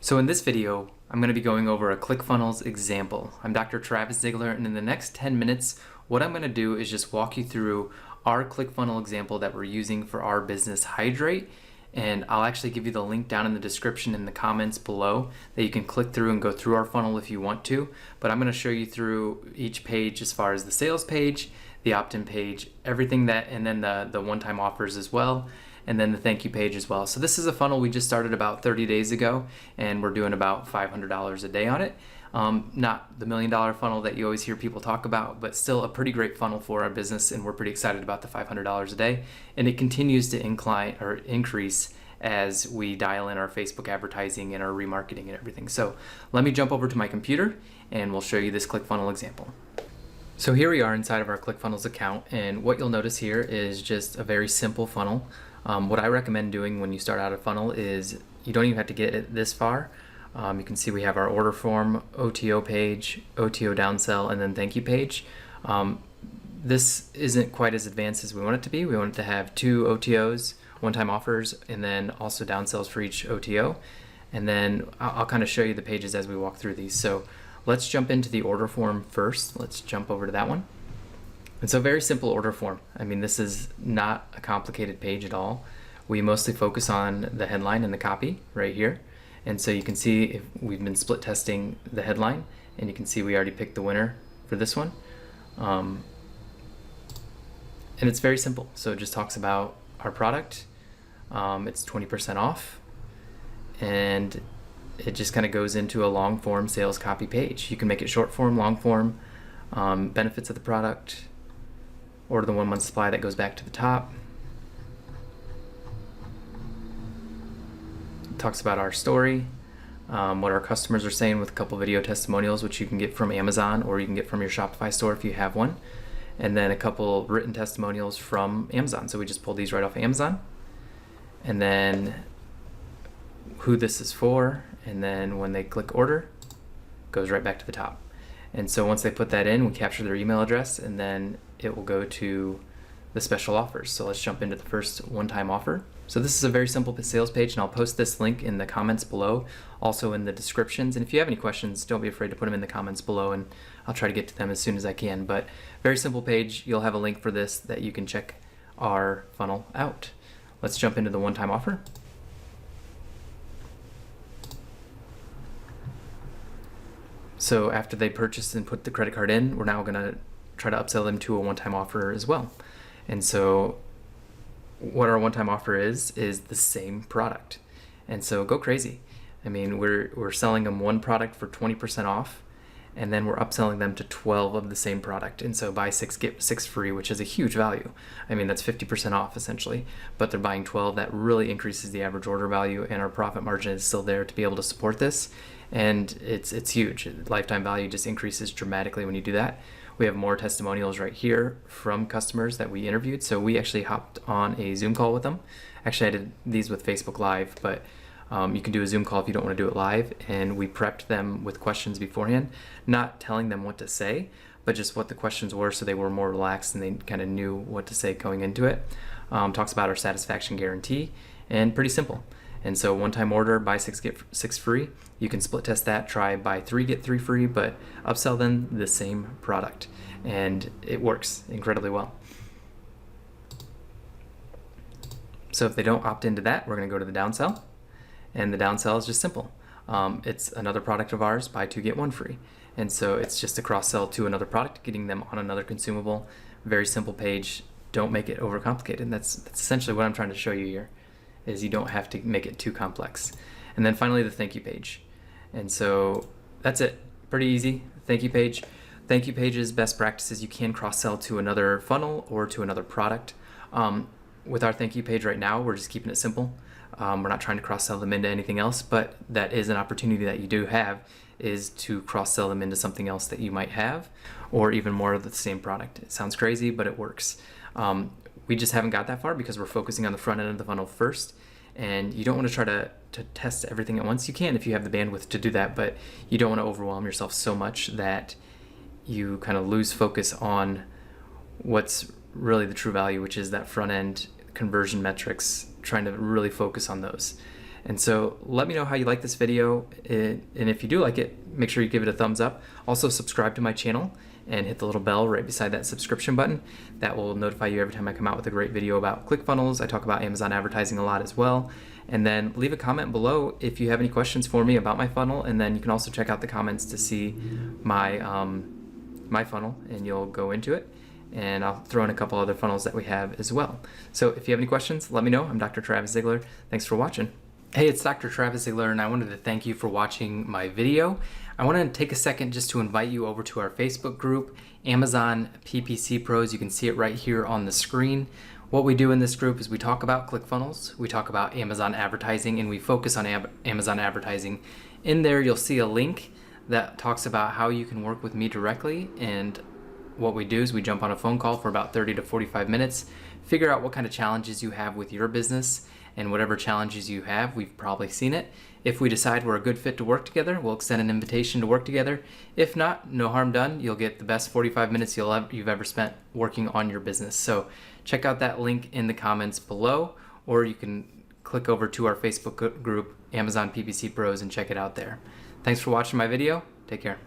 So in this video, I'm going to be going over a Clickfunnels example. I'm Dr. Travis Ziegler, and in the next 10 minutes, what I'm going to do is just walk you through our ClickFunnel example that we're using for our business Hydrate. And I'll actually give you the link down in the description in the comments below that you can click through and go through our funnel if you want to. But I'm going to show you through each page as far as the sales page, the opt-in page, everything that, and then the one-time offers as well, and then the thank you page as well. So this is a funnel we just started about 30 days ago, and we're doing about $500 a day on it. Not the $1 million funnel that you always hear people talk about, but still a pretty great funnel for our business, and we're pretty excited about the $500 a day. And it continues to increase as we dial in our Facebook advertising and our remarketing and everything. So let me jump over to my computer and we'll show you this ClickFunnel example. So here we are inside of our Clickfunnels account, and what you'll notice here is just a very simple funnel. What I recommend doing when you start out a funnel is you don't even have to get it this far. You can see we have our order form, OTO page, OTO downsell, and then thank you page. This isn't quite as advanced as we want it to be. We want it to have 2 OTOs, one-time offers, and then also downsells for each OTO. And then I'll kind of show you the pages as we walk through these. So let's jump into the order form first. Let's jump over to that one. And so very simple order form. I mean, this is not a complicated page at all. We mostly focus on the headline and the copy right here. And so you can see if we've been split testing the headline, and you can see we already picked the winner for this one. And it's very simple. So it just talks about our product. It's 20% off, and it just kind of goes into a long form sales copy page. You can make it short form, long form, benefits of the product, order the 1 month supply that goes back to the top. It talks about our story, what our customers are saying with a couple video testimonials, which you can get from Amazon or you can get from your Shopify store if you have one. And then a couple written testimonials from Amazon. So we just pulled these right off Amazon. And then who this is for, and then when they click order, goes right back to the top. And so once they put that in, we capture their email address, and then it will go to the special offers. So let's jump into the first one-time offer. So this is a very simple sales page, and I'll post this link in the comments below, also in the descriptions. And if you have any questions, don't be afraid to put them in the comments below, and I'll try to get to them as soon as I can. But very simple page. You'll have a link for this that you can check our funnel out. Let's jump into the one-time offer. So after they purchased and put the credit card in, we're now going to try to upsell them to a one-time offer as well. And so what our one-time offer is the same product. And so go crazy. I mean, we're selling them one product for 20% off, and then we're upselling them to 12 of the same product. And so buy 6, get 6 free, which is a huge value. I mean, that's 50% off essentially, but they're buying 12. That really increases the average order value, and our profit margin is still there to be able to support this. And it's huge. Lifetime value just increases dramatically when you do that. We have more testimonials right here from customers that we interviewed. So we actually hopped on a Zoom call with them. Actually, I did these with Facebook Live, but you can do a Zoom call if you don't want to do it live. And we prepped them with questions beforehand, not telling them what to say, but just what the questions were, so they were more relaxed and they kind of knew what to say going into it. Talks about our satisfaction guarantee, and pretty simple. And so one-time order, buy 6, get 6 free. You can split test that, try buy 3, get 3 free, but upsell them the same product. And it works incredibly well. So if they don't opt into that, we're gonna go to the downsell. And the downsell is just simple. It's another product of ours, buy 2, get 1 free. And so it's just a cross-sell to another product, getting them on another consumable. Very simple page. Don't make it overcomplicated. And that's essentially what I'm trying to show you here, is you don't have to make it too complex. And then finally, the thank you page. And so that's it. Pretty easy. Thank you page. Thank you pages, best practices. You can cross-sell to another funnel or to another product. With our thank you page right now, we're just keeping it simple. We're not trying to cross-sell them into anything else, but that is an opportunity that you do have, is to cross-sell them into something else that you might have, or even more of the same product. It sounds crazy, but it works. We just haven't got that far because we're focusing on the front end of the funnel first, and you don't want to try to test everything at once. You can if you have the bandwidth to do that, but you don't want to overwhelm yourself so much that you kind of lose focus on what's really the true value, which is that front end conversion metrics, trying to really focus on those. And so let me know how you like this video, and if you do like it, make sure you give it a thumbs up. Also subscribe to my channel and hit the little bell right beside that subscription button. That will notify you every time I come out with a great video about ClickFunnels. I talk about Amazon advertising a lot as well. And then leave a comment below if you have any questions for me about my funnel, and then you can also check out the comments to see my my funnel, and you'll go into it, and I'll throw in a couple other funnels that we have as well. So if you have any questions, let me know. I'm Dr. Travis Ziegler. Thanks for watching. Hey, it's Dr. Travis Ziegler, and I wanted to thank you for watching my video. I want to take a second just to invite you over to our Facebook group, Amazon PPC Pros. You can see it right here on the screen. What we do in this group is we talk about ClickFunnels, we talk about Amazon advertising, and we focus on Amazon advertising. In there, you'll see a link that talks about how you can work with me directly, and what we do is we jump on a phone call for about 30 to 45 minutes, figure out what kind of challenges you have with your business, and whatever challenges you have, we've probably seen it. If we decide we're a good fit to work together, we'll extend an invitation to work together. If not, no harm done. You'll get the best 45 minutes you've ever spent working on your business. So check out that link in the comments below, or you can click over to our Facebook group, Amazon PPC Pros, and check it out there. Thanks for watching my video. Take care.